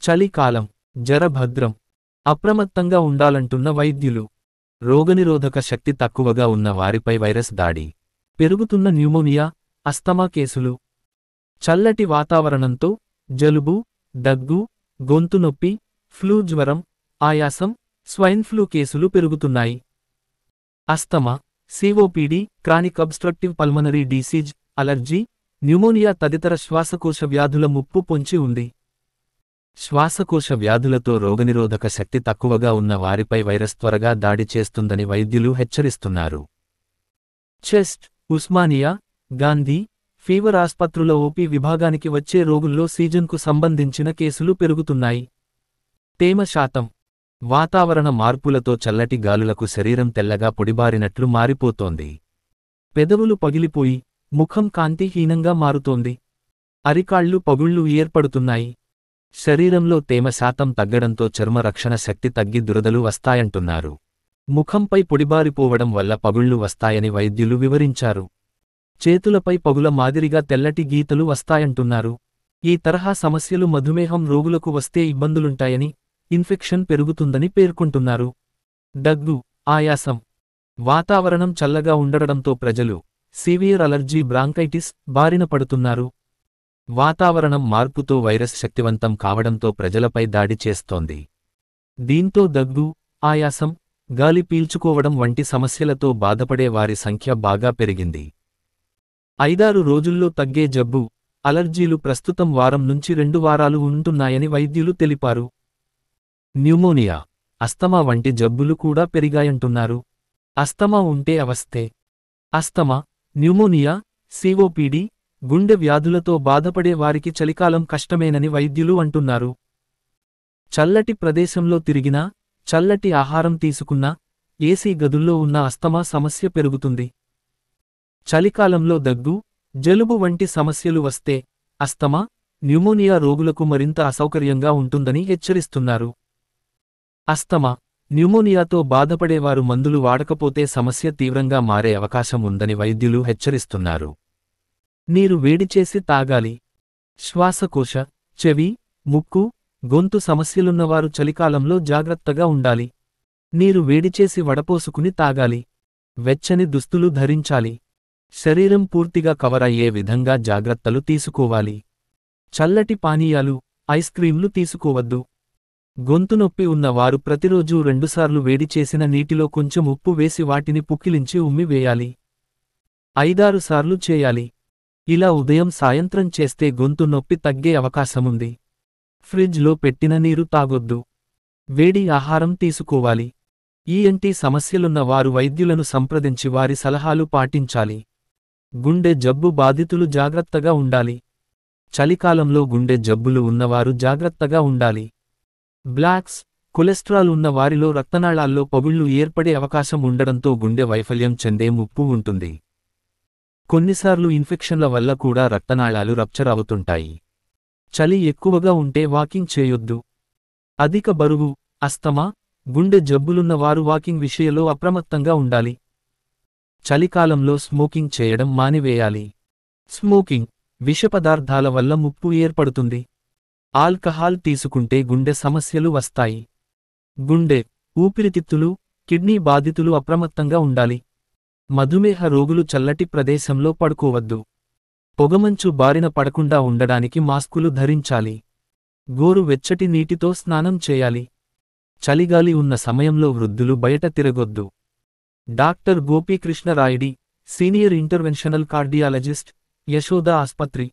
చలికాలం, జరభద్రం. అప్రమత్తంగా ఉండాలంటున్న వైద్యులు. రోగనిరోధక శక్తి తక్కువగా ఉన్న వారిపై వైరస్ దాడి. పెరుగుతున్న న్యూమోనియా, అస్తమా కేసులు. చల్లటి వాతావరణంతో జలుబు, దగ్గు, గొంతు నొప్పి, ఫ్లూ జ్వరం, ఆయాసం, స్వైన్ ఫ్లూ కేసులు పెరుగుతున్నాయి. Asthma, COPD, chronic obstructive pulmonary disease, allergy, pneumonia తదితర శ్వాసకోశ వ్యాధుల ముప్పు పొంచి ఉంది. శ్వాసకోశ వ్యాధులతో రోగనిరోధక శక్తి తక్కువగా ఉన్న వారిపై వైరస్ త్వరగా దాడి చేస్తుందని వైద్యులు హెచ్చరిస్తున్నారు. చెస్ట్, ఉస్మానియా, గాంధీ, ఫీవర్ ఆస్పత్రుల ఓపీ విభాగానికి వచ్చే రోగుల్లో సీజన్కు సంబంధించిన కేసులు పెరుగుతున్నాయి. తేమ శాతం. వాతావరణ మార్పులతో చల్లటి గాలులకు శరీరం తెల్లగా పొడిబారినట్లు మారిపోతోంది. పెదవులు పగిలిపోయి, ముఖం కాంతిహీనంగా మారుతోంది. అరికాళ్లు పగుళ్లు ఏర్పడుతున్నాయి. శరీరంలో తేమ శాతం తగ్గడంతో చర్మ రక్షణ శక్తి తగ్గి దురదలు వస్తాయంటున్నారు. ముఖంపై పొడిబారిపోవడం వల్ల పగుళ్లు వస్తాయని వైద్యులు వివరించారు. చేతులపై పగుల మాదిరిగా తెల్లటి గీతలు వస్తాయంటున్నారు. ఈ తరహా సమస్యలు మధుమేహం రోగులకు వస్తే ఇబ్బందులుంటాయని, ఇన్ఫెక్షన్ పెరుగుతుందని పేర్కొంటున్నారు. దగ్గు, ఆయాసం. వాతావరణం చల్లగా ఉండడంతో ప్రజలు సివియర్ అలర్జీ బ్రాంకైటిస్ బారిన పడుతున్నారు. వాతావరణం మార్పుతో వైరస్ శక్తివంతం కావడంతో ప్రజలపై దాడి చేస్తోంది. దీంతో దగ్గు, ఆయాసం, గాలి పీల్చుకోవడం వంటి సమస్యలతో బాధపడే వారి సంఖ్య బాగా పెరిగింది. 5-6 రోజుల్లో తగ్గే జబ్బు, అలర్జీలు ప్రస్తుతం వారం నుంచి 2 వారాలు ఉంటున్నాయని వైద్యులు తెలిపారు. న్యూమోనియా, అస్తమా వంటి జబ్బులు కూడా పెరిగాయంటున్నారు. అస్తమా ఉంటే అవస్థే. అస్తమా, న్యూమోనియా, సిఓపిడి, గుండె వ్యాధులతో బాధపడే వారికి చలికాలం కష్టమేనని వైద్యులు అంటున్నారు. చల్లటి ప్రదేశంలో తిరిగినా, చల్లటి ఆహారం తీసుకున్నా, ఏసీ గదుల్లో ఉన్న అస్తమా సమస్య పెరుగుతుంది. చలికాలంలో దగ్గు, జలుబు వంటి సమస్యలు వస్తే అస్తమా, న్యూమోనియా రోగులకు మరింత అసౌకర్యంగా ఉంటుందని హెచ్చరిస్తున్నారు. అస్తమా, న్యూమోనియాతో బాధపడేవారు మందులు వాడకపోతే సమస్య తీవ్రంగా మారే అవకాశం ఉందని వైద్యులు హెచ్చరిస్తున్నారు. నీరు వేడిచేసి తాగాలి. శ్వాసకోశ, చెవి, ముక్కు, గొంతు సమస్యలున్నవారు చలికాలంలో జాగ్రత్తగా ఉండాలి. నీరు వేడిచేసి వడపోసుకుని తాగాలి. వెచ్చని దుస్తులు ధరించాలి. శరీరం పూర్తిగా కవర్ అయ్యే విధంగా జాగ్రత్తలు తీసుకోవాలి. చల్లటి పానీయాలు, ఐస్ క్రీంలు తీసుకోవద్దు. గొంతు నొప్పి ఉన్నవారు ప్రతిరోజూ 2 సార్లు వేడి చేసిన నీటిలో కొంచెం ఉప్పు వేసి వాటిని పుక్కిలించి ఉమ్మి వేయాలి. 5-6 సార్లు చేయాలి. ఇలా ఉదయం సాయంత్రం చేస్తే గొంతు నొప్పి తగ్గే అవకాశముంది. ఫ్రిడ్జ్లో పెట్టిన నీరు తాగొద్దు. వేడి ఆహారం తీసుకోవాలి. ఈఎన్టీ సమస్యలున్న వారు వైద్యులను సంప్రదించి వారి సలహాలు పాటించాలి. గుండె జబ్బు బాధితులు జాగ్రత్తగా ఉండాలి. చలికాలంలో గుండె జబ్బులు ఉన్నవారు జాగ్రత్తగా ఉండాలి. బ్లాక్స్, కొలెస్ట్రాల్ ఉన్న వారిలో రక్తనాళాల్లో పగుళ్లు ఏర్పడే అవకాశం ఉండడంతో గుండె వైఫల్యం చెందే ముప్పు ఉంటుంది. కొన్నిసార్లు ఇన్ఫెక్షన్ల వల్ల కూడా రక్తనాళాలు రప్చర్ అవుతుంటాయి. చలి ఎక్కువగా ఉంటే వాకింగ్ చేయొద్దు. అధిక బరువు, అస్తమా, గుండె జబ్బులున్న వారు వాకింగ్ విషయంలో అప్రమత్తంగా ఉండాలి. చలికాలంలో స్మోకింగ్ చేయడం మానివేయాలి. స్మోకింగ్, విషపదార్థాల వల్ల ముప్పు ఏర్పడుతుంది. ఆల్కహాల్ తీసుకుంటే గుండె సమస్యలు వస్తాయి. గుండె, ఊపిరితిత్తులు, కిడ్నీ బాధితులు అప్రమత్తంగా ఉండాలి. మధుమేహ రోగులు చల్లటి ప్రదేశంలో పడుకోవద్దు. పొగమంచు బారిన పడకుండా ఉండడానికి మాస్కులు ధరించాలి. గోరు వెచ్చటి నీటితో స్నానం చేయాలి. చలిగాలి ఉన్న సమయంలో వృద్ధులు బయట తిరగొద్దు. డాక్టర్ గోపీకృష్ణ రాయుడి, సీనియర్ ఇంటర్వెన్షనల్ కార్డియాలజిస్ట్, యశోద ఆస్పత్రి.